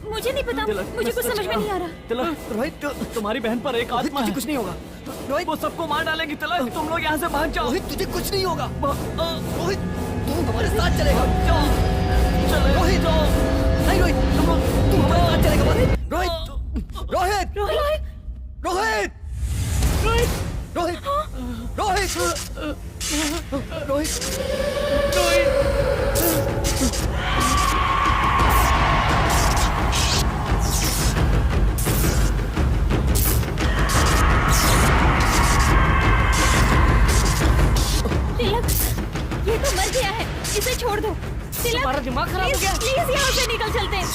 मुझे नहीं पता, मुझे कुछ समझ में नहीं आ रहा। तिलक, रोहित तुम्हारी बहन पर एक आत्मा तुझे है। कुछ नहीं होगा। रोहित वो सबको मार डालेगी। तिलक, तुम लोग यहाँ से भाग जाओ। रोहित तुझे कुछ नहीं होगा। रोहित तू हमारे साथ चलेगा। चलो रोहित नहीं, रोहित तू हमारे साथ चलेगा। रोहित रोहित रोहित रोहित रोहित रोहित रोहित तिलक, ये तो मर गया है, इसे छोड़ दो। तिलक, तुम्हारा दिमाग खराब हो गया? प्लीज यहाँ से निकल चलते हैं।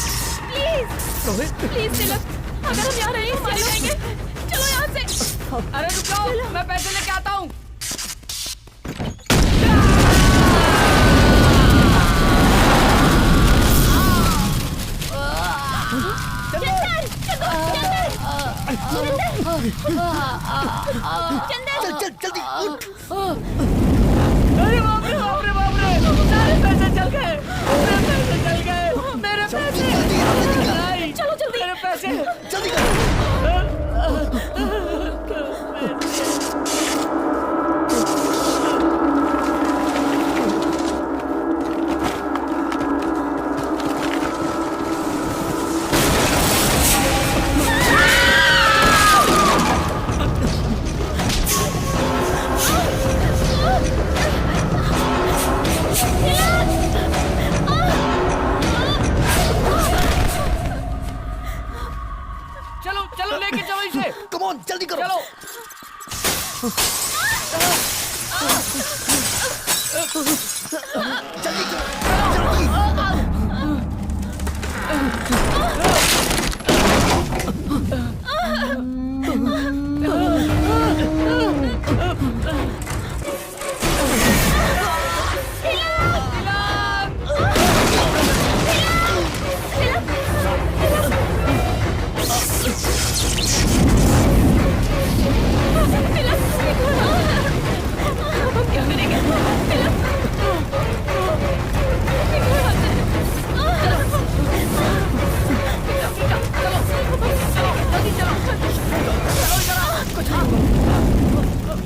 प्लीज रोहित प्लीज तिलक, अगर हम यहाँ रहे मारे जाएंगे। चलो यहाँ से। अरे रुक जाओ, मैं पैसे लेके आता हूँ। चल जल्दी उठ। अरे बाप रे बाप रे बाप रे, सारे पैसे चल गए। मेरे पैसे चल गए। मेरे पैसे। नहीं, चलो जल्दी। मेरे पैसे। जल्दी कर। चलो चलो लेके चलो इसे। कम ऑन जल्दी करो। चलो। जल्दी करो जल्दी। क्या करेंगे?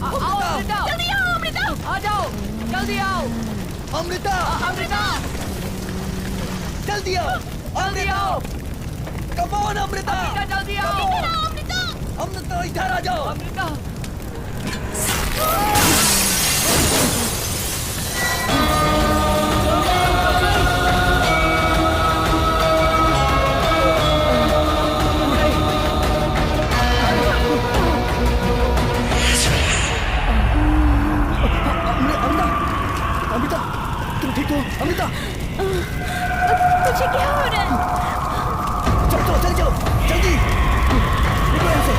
आओ अमृता, जल्दी आओ अमृता। आ जाओ, जल्दी आओ। अमृता अमृता, जल्दी आओ। जल्दी आओ। Come on Amrita. जल्दी आओ। अमृता इधर आ जाओ। अमृता। अमृता तुम ठीक हो? अमृता तुझे क्या हो रहा है? चलो चलो चलो जल्दी निकलो यहाँ से।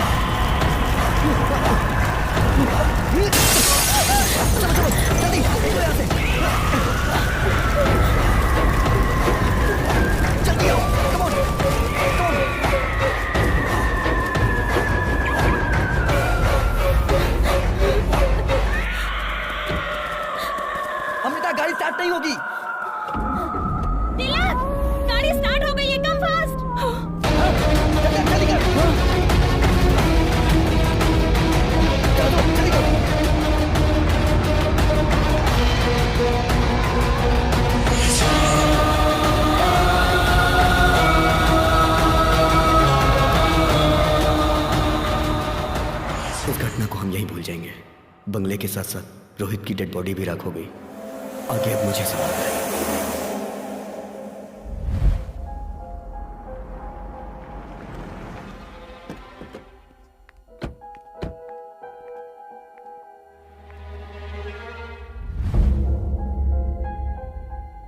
बंगले के साथ साथ रोहित की डेड बॉडी भी राख हो गई। आगे अब मुझे संभालना है।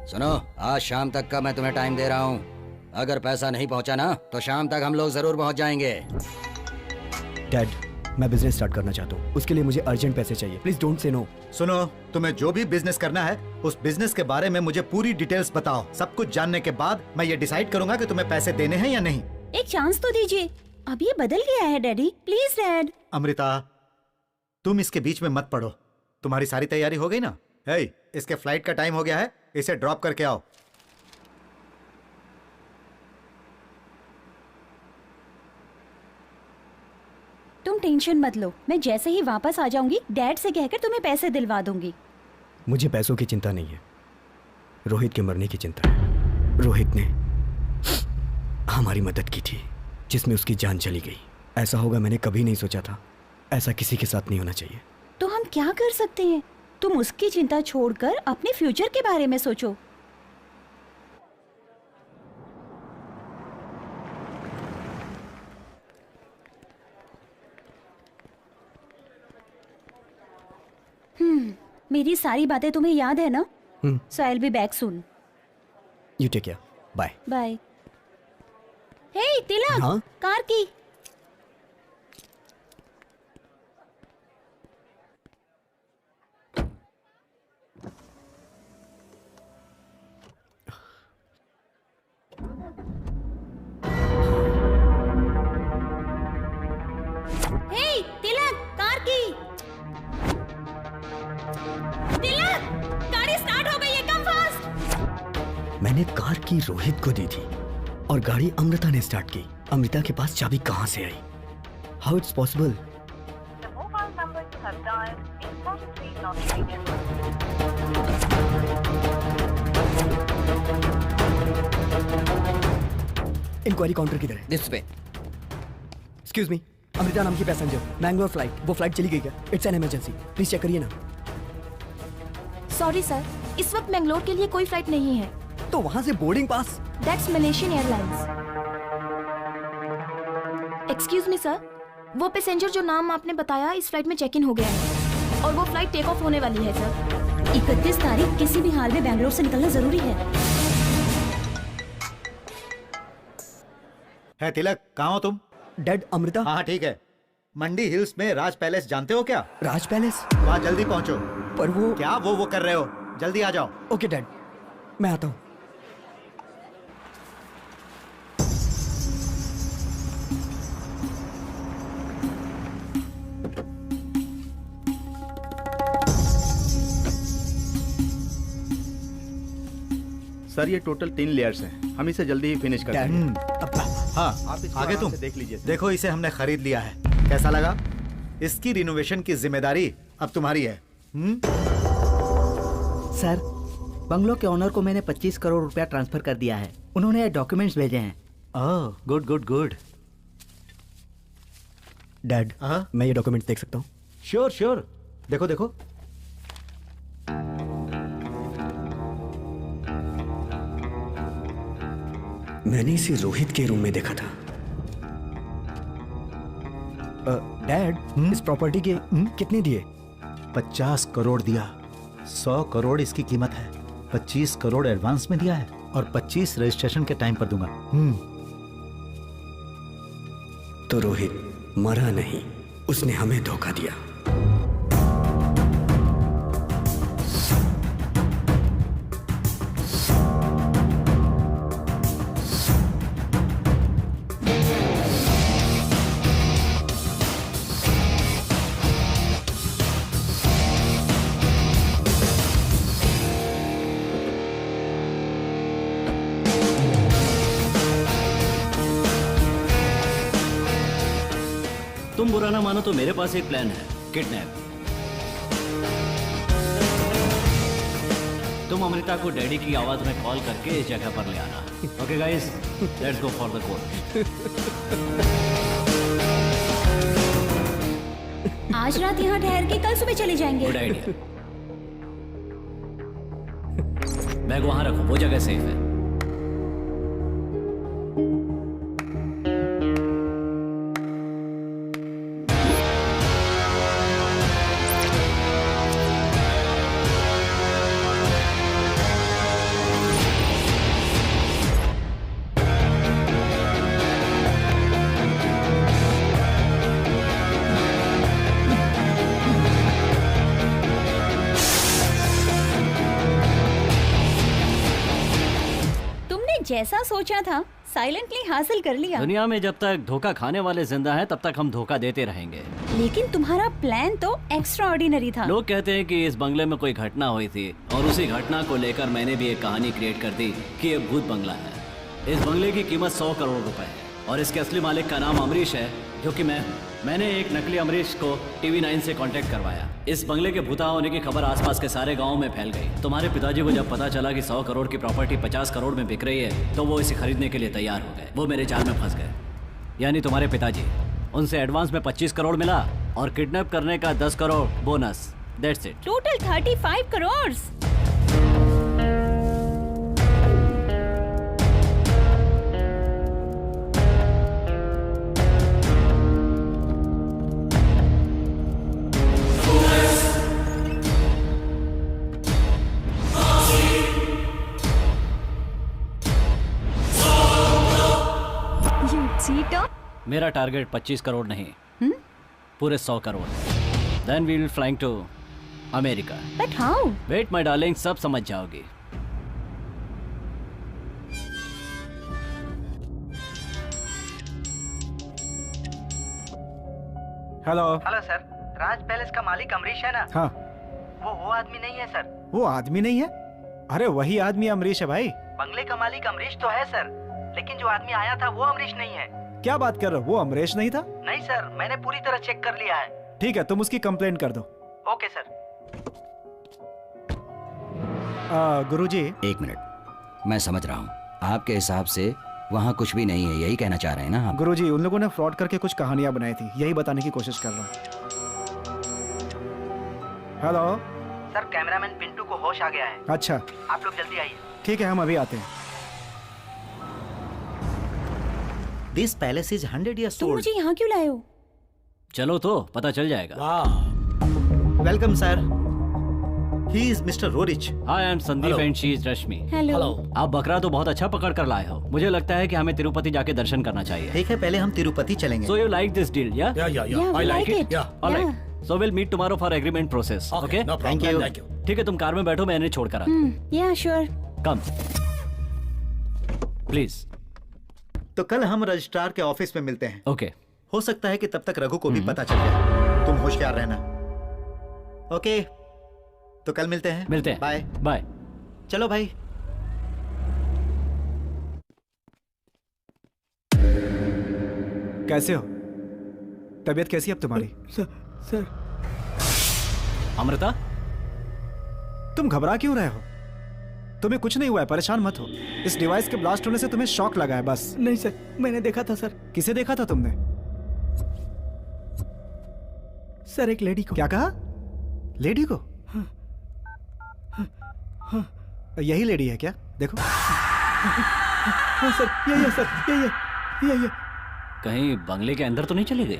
सुनो, आज शाम तक का मैं तुम्हें टाइम दे रहा हूँ। अगर पैसा नहीं पहुँचा ना तो शाम तक हम लोग जरूर पहुँच जाएंगे। डैड, मैं बिजनेस स्टार्ट करना चाहता हूँ, उसके लिए मुझे अर्जेंट पैसे चाहिए। Please don't say no. सुनो, तुम्हें जो भी बिजनेस करना है उस बिजनेस के बारे में मुझे पूरी डिटेल्स बताओ। सब कुछ जानने के बाद मैं ये डिसाइड करूंगा कि तुम्हें पैसे देने हैं या नहीं। एक चांस तो दीजिए। अब ये बदल गया है डैडी, प्लीज डैड। अमृता, तुम इसके बीच में मत पड़ो। तुम्हारी सारी तैयारी हो गई ना? हे, इसके फ्लाइट का टाइम हो गया है, इसे ड्रॉप करके आओ। तुम टेंशन मत लो, मैं जैसे ही वापस आ जाऊंगी डैड से कहकर तुम्हें पैसे दिलवा दूंगी। मुझे पैसों की चिंता नहीं है, रोहित के मरने की चिंता है। रोहित ने हमारी मदद की थी जिसमें उसकी जान चली गई। ऐसा होगा मैंने कभी नहीं सोचा था। ऐसा किसी के साथ नहीं होना चाहिए। तो हम क्या कर सकते हैं? तुम उसकी चिंता छोड़कर अपने फ्यूचर के बारे में सोचो। मेरी सारी बातें तुम्हें याद है ना? So I will be back soon. You take care, bye. Bye. Hey Tilak, हाँ? कार की। हे तिलक, कार की। तिलक, गाड़ी स्टार्ट हो गई है, कम फास्ट। मैंने कार की रोहित को दी थी और गाड़ी अमृता ने स्टार्ट की। अमृता के पास चाबी कहां से आई? How it's possible? Inquiry counter किधर है? दिस पे। एक्सक्यूज मी, अमृता नाम की पैसेंजर, मैंगलोर फ्लाइट। वो फ्लाइट चली गई क्या? It's an emergency, please check करिए ना। सॉरी सर, इस वक्त मैंगलोर के लिए कोई फ्लाइट नहीं है। तो वहां से boarding pass? That's Malaysian airlines. Excuse me sir, वो पैसेंजर जो नाम आपने बताया इस फ्लाइट में चेक इन हो गया है और वो फ्लाइट टेक ऑफ होने वाली है सर। 31 तारीख किसी भी हाल में बैंगलोर से निकलना जरूरी है। तिलक, कहाँ हो तुम? डैड, अमृता। हाँ ठीक है। मंडी हिल्स में राज पैलेस जानते हो क्या? राज पैलेस? वहाँ जल्दी पहुँचो। पर वो क्या वो कर रहे हो? जल्दी आ जाओ। ओके डैड, मैं आता हूँ। सर ये टोटल 3 लेयर्स हैं, हम इसे जल्दी ही फिनिश कर देंगे। हाँ, आप इसको आगे आराम तुम से देख लीजिए। देखो, इसे हमने खरीद लिया है। कैसा लगा? इसकी रिनोवेशन की जिम्मेदारी अब तुम्हारी है। सर, बंगलो के ओनर को मैंने 25 करोड़ रुपया ट्रांसफर कर दिया है। उन्होंने डॉक्यूमेंट्स भेजे हैं। ओह, गुड गुड गुड। डैड, मैं ये डॉक्यूमेंट्स देख सकता हूँ? श्योर श्योर, देखो देखो। मैंने इसे रोहित के रूम में देखा था। डैड, इस प्रॉपर्टी के कितने दिए? 50 करोड़ दिया। 100 करोड़ इसकी कीमत है। 25 करोड़ एडवांस में दिया है और 25 रजिस्ट्रेशन के टाइम पर दूंगा। तो रोहित मरा नहीं, उसने हमें धोखा दिया। तुम बुरा ना मानो तो मेरे पास एक प्लान है, किडनैप। तुम अमृता को डैडी की आवाज में कॉल करके इस जगह पर ले आना। Okay guys, let's go for the court. आज रात यहाँ ठहर के कल सुबह चले जाएंगे। Good idea. बैग वहां रखो, वो जगह सेफ है। जैसा सोचा था साइलेंटली हासिल कर लिया। दुनिया में जब तक धोखा खाने वाले जिंदा हैं तब तक हम धोखा देते रहेंगे। लेकिन तुम्हारा प्लान तो एक्स्ट्रा ऑर्डिनरी था। लोग कहते हैं कि इस बंगले में कोई घटना हुई थी और उसी घटना को लेकर मैंने भी एक कहानी क्रिएट कर दी कि ये भूत बंगला है। इस बंगले की कीमत 100 करोड़ रुपए है और इसके असली मालिक का नाम अमरीश है, जो कि मैं हूँ। मैंने एक नकली अमरीश को TV9 से कांटेक्ट करवाया। इस बंगले के भूता होने की खबर आसपास के सारे गांव में फैल गई। तुम्हारे पिताजी को जब पता चला कि 100 करोड़ की प्रॉपर्टी 50 करोड़ में बिक रही है तो वो इसे खरीदने के लिए तैयार हो गए। वो मेरे जाल में फंस गए, यानी तुम्हारे पिताजी। उनसे एडवांस में 25 करोड़ मिला और किडनैप करने का 10 crore bonus. That's it. Total 35 crore. मेरा टारगेट 25 करोड़ नहीं, पूरे 100 crore. Then we will flying to America. But how? Wait my darling, सब समझ जाओगी। Hello. Hello sir, Raj palace का मालिक अमरीश है ना? हाँ। वो आदमी नहीं है सर। वो आदमी नहीं है? अरे वही आदमी अमरीश है भाई। बंगले का मालिक अमरीश तो है सर, लेकिन जो आदमी आया था वो अमरीश नहीं है। क्या बात कर रहे हो? वो अमरीश नहीं था? नहीं सर, मैंने पूरी तरह चेक कर लिया है। ठीक है, तुम उसकी कंप्लेंट कर दो। Okay sir. गुरुजी। एक मिनट, मैं समझ रहा हूँ। आपके हिसाब से वहाँ कुछ भी नहीं है, यही कहना चाह रहे हैं ना आप? गुरुजी, उन लोगों ने फ्रॉड करके कुछ कहानियां बनाई थी, यही बताने की कोशिश कर रहा हूँ। हेलो सर, कैमरामैन पिंटू को होश आ गया है। अच्छा, आप लोग जल्दी आइए। ठीक है, हम अभी आते हैं। This palace is 100 years तुम old. मुझे यहाँ क्यों लाए हो? चलो तो पता चल जाएगा। Welcome sir. He is Mr. Rorich. Hi, I am Sandeep and she is Rashmi. Hello. आप बकरा तो बहुत अच्छा पकड़ कर लाए हो। मुझे लगता है कि हमें तिरुपति जाके दर्शन करना चाहिए। ठीक है, पहले हम तिरुपति चलेंगे। So you like this deal, yeah? Yeah, we like it. All right. So we'll meet tomorrow for agreement process. Okay? Thank you. ठीक है, तुम कार में बैठो, मैं इन्हें छोड़ कर आता हूँ। Yeah, sure. Come. Please. तो कल हम रजिस्ट्रार के ऑफिस में मिलते हैं। Okay. हो सकता है कि तब तक रघु को भी पता चल जाए। तुम होशियार रहना। ओके, तो कल मिलते हैं। मिलते हैं। Bye bye. चलो भाई। कैसे हो? तबीयत कैसी है अब तुम्हारी? सर। अमृता, तुम घबरा क्यों रहे हो? तुम्हें कुछ नहीं हुआ है, परेशान मत हो। इस डिवाइस के ब्लास्ट होने से तुम्हें शॉक लगा है बस। नहीं सर, मैंने देखा था सर। किसे देखा था तुमने? सर, एक लेडी को। क्या कहा? लेडी को? यही लेडी है क्या? देखो। हाँ सर, यही है सर, यही है। कहीं बंगले के अंदर तो नहीं चली गई?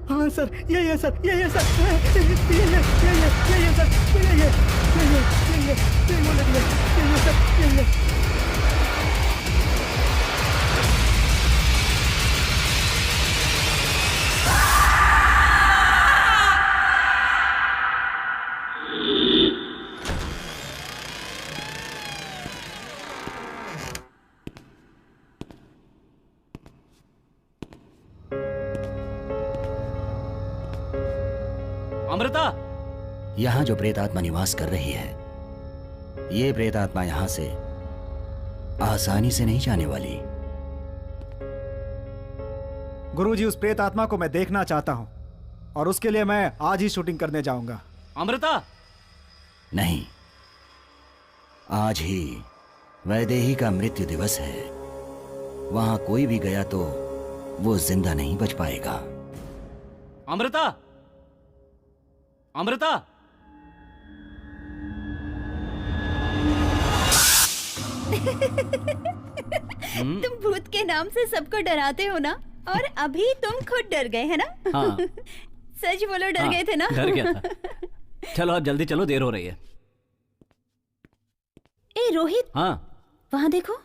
हाँ सर, यही है सर, यही है सर, यही है सर, यही है सर, यही है सर, यही है। अमृता, यहाँ जो प्रेतात्मा निवास कर रही है, ये प्रेतात्मा यहाँ से आसानी से नहीं जाने वाली। गुरुजी, उस प्रेत आत्मा को मैं देखना चाहता हूँ और उसके लिए मैं आज ही शूटिंग करने जाऊंगा। अमृता। नहीं, आज ही वैदेही का मृत्यु दिवस है। वहां कोई भी गया तो वो जिंदा नहीं बच पाएगा। अमृता। अमृता। तुम भूत के नाम से सबको डराते हो ना, और अभी तुम खुद डर गए है ना? हाँ। सच बोलो, डर हाँ, गए थे ना? डर गया था। चलो अब जल्दी चलो, देर हो रही है। ए रोहित, हाँ। वहाँ देखो।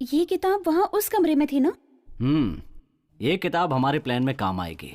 ये किताब वहाँ उस कमरे में थी ना? ये किताब हमारे प्लान में काम आएगी।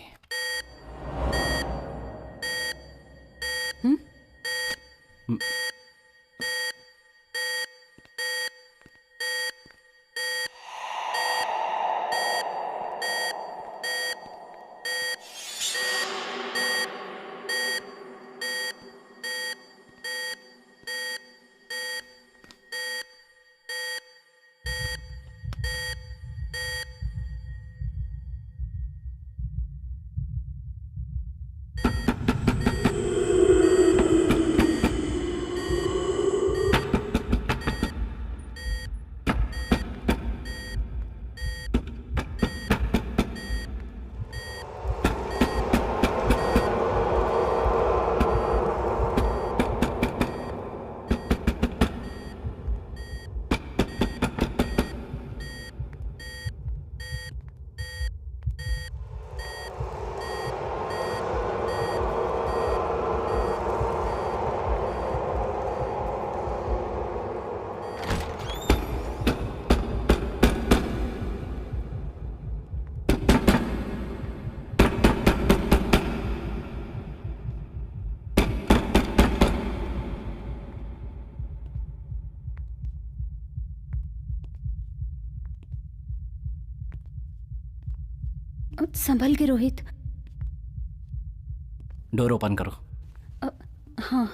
संभल के रोहित। डोर ओपन करो। हाँ।